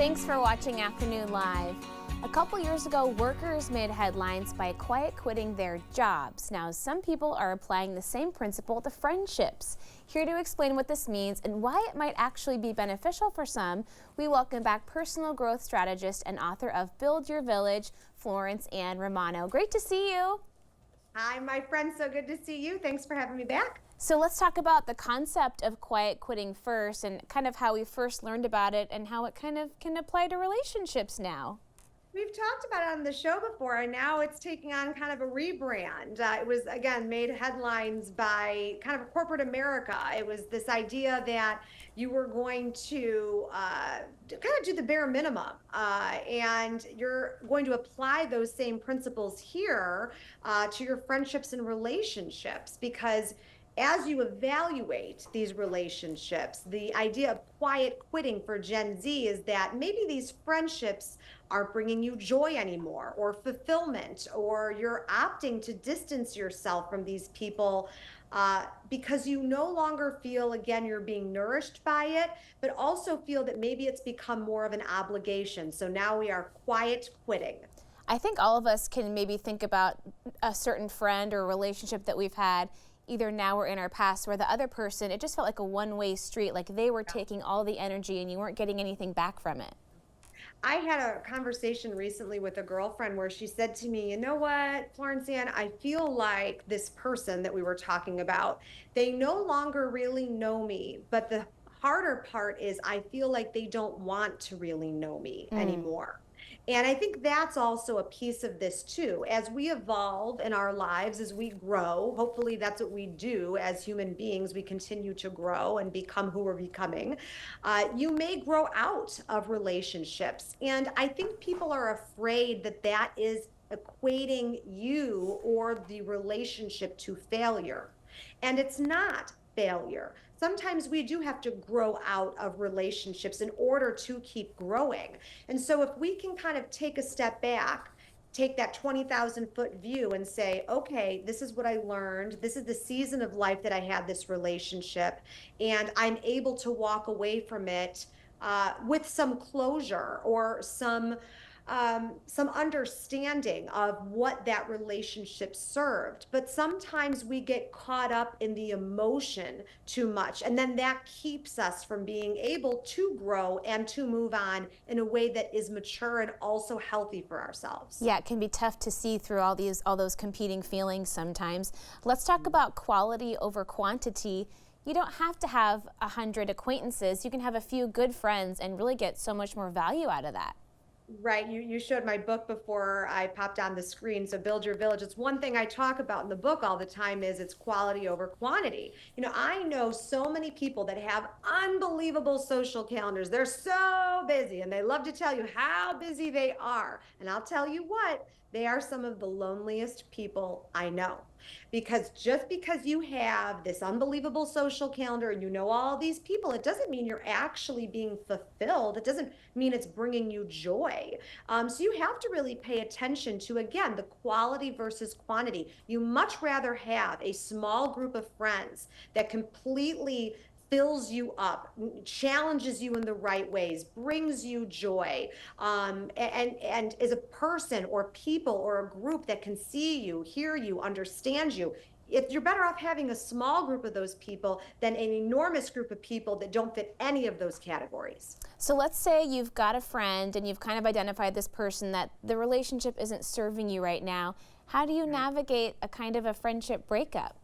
Thanks for watching Afternoon Live. A couple years ago, workers made headlines by quiet quitting their jobs. Now, some people are applying the same principle to friendships. Here to explain what this means and why it might actually be beneficial for some, we welcome back personal growth strategist and author of Build Your Village, Florence Ann Romano. Great to see you. Hi, my friend. So good to see you. Thanks for having me back. So let's talk about the concept of quiet quitting first and kind of how we first learned about it and how it kind of can apply to relationships now. We've talked about it on the show before, and now it's taking on kind of a rebrand. It was, again, made headlines by kind of corporate America. It was this idea that you were going to kind of do the bare minimum, and you're going to apply those same principles here to your friendships and relationships, because as you evaluate these relationships, the idea of quiet quitting for Gen Z is that maybe these friendships aren't bringing you joy anymore or fulfillment, or you're opting to distance yourself from these people because you no longer feel, again, you're being nourished by it, but also feel that maybe it's become more of an obligation. So now we are quiet quitting. I think all of us can maybe think about a certain friend or relationship that we've had either now or in our past where the other person, it just felt like a one-way street, like they were taking all the energy and you weren't getting anything back from it. I had a conversation recently with a girlfriend where she said to me, you know what, Florence Ann, I feel like this person that we were talking about, they no longer really know me, but the harder part is I feel like they don't want to really know me anymore. And I think that's also a piece of this too. As we evolve in our lives, as we grow, hopefully that's what we do as human beings. We continue to grow and become who we're becoming. You may grow out of relationships. And I think people are afraid that that is equating you or the relationship to failure. And it's not failure. Sometimes we do have to grow out of relationships in order to keep growing. And so if we can kind of take a step back, take that 20,000-foot view and say, okay, this is what I learned. This is the season of life that I had this relationship, and I'm able to walk away from it with some closure or some understanding of what that relationship served. But sometimes we get caught up in the emotion too much, and then that keeps us from being able to grow and to move on in a way that is mature and also healthy for ourselves. Yeah, it can be tough to see through all those competing feelings sometimes. Let's talk about quality over quantity. You don't have to have 100 acquaintances. You can have a few good friends and really get so much more value out of that. Right. You showed my book before I popped on the screen. So Build Your Village. It's one thing I talk about in the book all the time is it's quality over quantity. You know, I know so many people that have unbelievable social calendars. They're so busy and they love to tell you how busy they are. And I'll tell you what, they are some of the loneliest people I know. Because just because you have this unbelievable social calendar and you know all these people, it doesn't mean you're actually being fulfilled. It doesn't mean it's bringing you joy. So you have to really pay attention to, again, the quality versus quantity. You much rather have a small group of friends that completely fills you up, challenges you in the right ways, brings you joy, and is a person or people or a group that can see you, hear you, understand you. If you're better off having a small group of those people than an enormous group of people that don't fit any of those categories. So let's say you've got a friend and you've kind of identified this person that the relationship isn't serving you right now. How do you navigate a kind of a friendship breakup?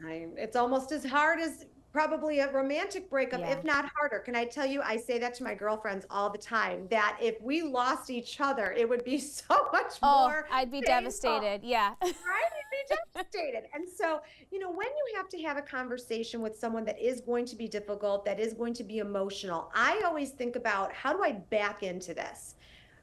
It's almost as hard as probably a romantic breakup, if not harder. Can I tell you, I say that to my girlfriends all the time, that if we lost each other, it would be so much more I'd be painful. Devastated. Yeah. Right? You'd be devastated. And so, you know, when you have to have a conversation with someone that is going to be difficult, that is going to be emotional, I always think about, how do I back into this?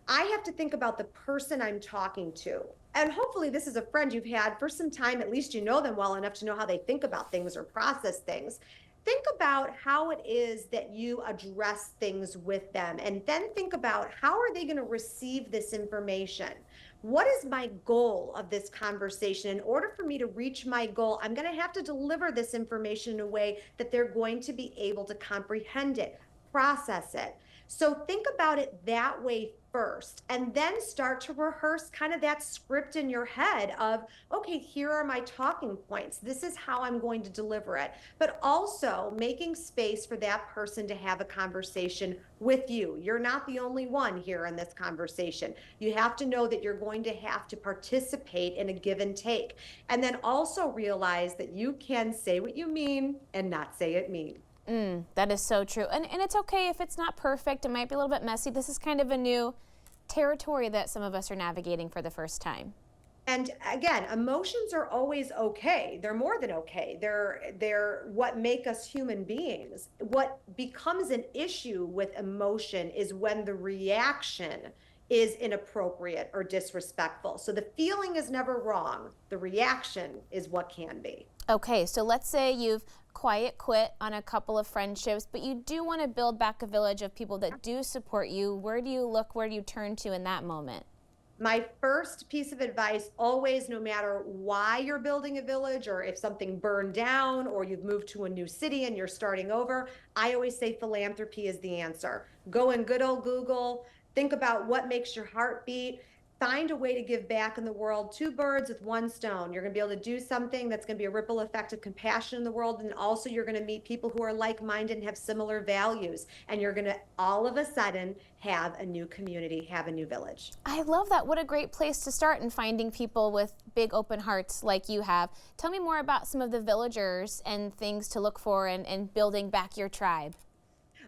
I have to think about the person I'm talking to. And hopefully this is a friend you've had for some time, at least you know them well enough to know how they think about things or process things. Think about how it is that you address things with them, and then think about how are they going to receive this information? What is my goal of this conversation? In order for me to reach my goal, I'm going to have to deliver this information in a way that they're going to be able to comprehend it, process it. So think about it that way first, and then start to rehearse kind of that script in your head of, okay, here are my talking points. This is how I'm going to deliver it. But also making space for that person to have a conversation with you. You're not the only one here in this conversation. You have to know that you're going to have to participate in a give and take. And then also realize that you can say what you mean and not say it mean. That is so true. And it's okay if it's not perfect. It might be a little bit messy. This is kind of a new territory that some of us are navigating for the first time. And again, emotions are always okay. They're more than okay. They're what make us human beings. What becomes an issue with emotion is when the reaction is inappropriate or disrespectful. So the feeling is never wrong. The reaction is what can be. Okay, so let's say you've quiet quit on a couple of friendships, but you do want to build back a village of people that do support you. Where do you look? Where do you turn to in that moment? My first piece of advice, always, no matter why you're building a village or if something burned down or you've moved to a new city and you're starting over, I always say philanthropy is the answer. Go in good old Google, think about what makes your heart beat. Find a way to give back in the world. Two birds with one stone. You're going to be able to do something that's going to be a ripple effect of compassion in the world. And also, you're going to meet people who are like minded and have similar values. And you're going to all of a sudden have a new community, have a new village. I love that. What a great place to start in finding people with big open hearts like you have. Tell me more about some of the villagers and things to look for and building back your tribe.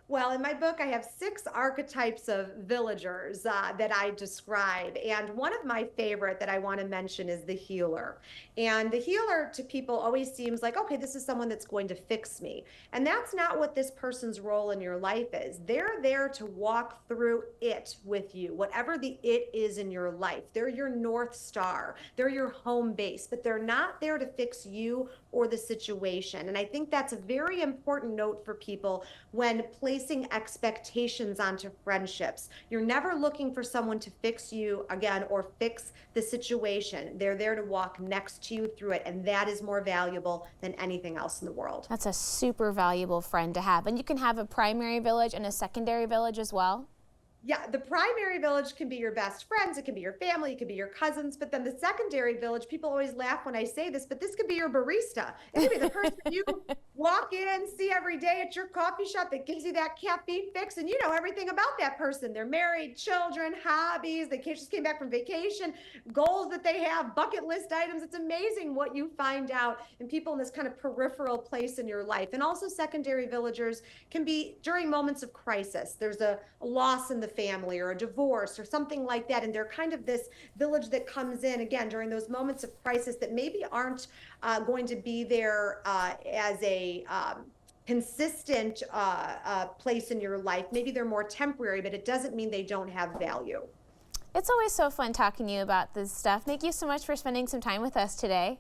Well, in my book, I have 6 archetypes of villagers that I describe. And one of my favorite that I want to mention is the healer. And the healer to people always seems like, okay, this is someone that's going to fix me. And that's not what this person's role in your life is. They're there to walk through it with you, whatever the it is in your life. They're your North Star. They're your home base, but they're not there to fix you or the situation. And I think that's a very important note for people when placing expectations onto friendships. You're never looking for someone to fix you again or fix the situation. They're there to walk next to you through it, and that is more valuable than anything else in the world. That's a super valuable friend to have. And you can have a primary village and a secondary village as well. Yeah, the primary village can be your best friends, it can be your family, it can be your cousins, but then the secondary village, people always laugh when I say this, but this could be your barista. It could be the person you walk in, see every day at your coffee shop that gives you that caffeine fix, and you know everything about that person. They're married, children, hobbies, they just came back from vacation, goals that they have, bucket list items. It's amazing what you find out in people in this kind of peripheral place in your life. And also secondary villagers can be during moments of crisis. There's a loss in the family or a divorce or something like that, and they're kind of this village that comes in again during those moments of crisis that maybe aren't going to be there as a consistent place in your life. Maybe they're more temporary, but it doesn't mean they don't have value. It's always so fun talking to you about this stuff. Thank you so much for spending some time with us today.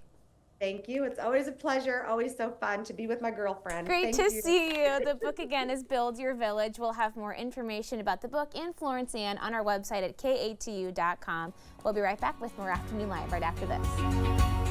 Thank you. It's always a pleasure, always so fun to be with my girlfriend. Great to see you. The book again is Build Your Village. We'll have more information about the book and Florence Ann on our website at katu.com. We'll be right back with more Afternoon Live right after this.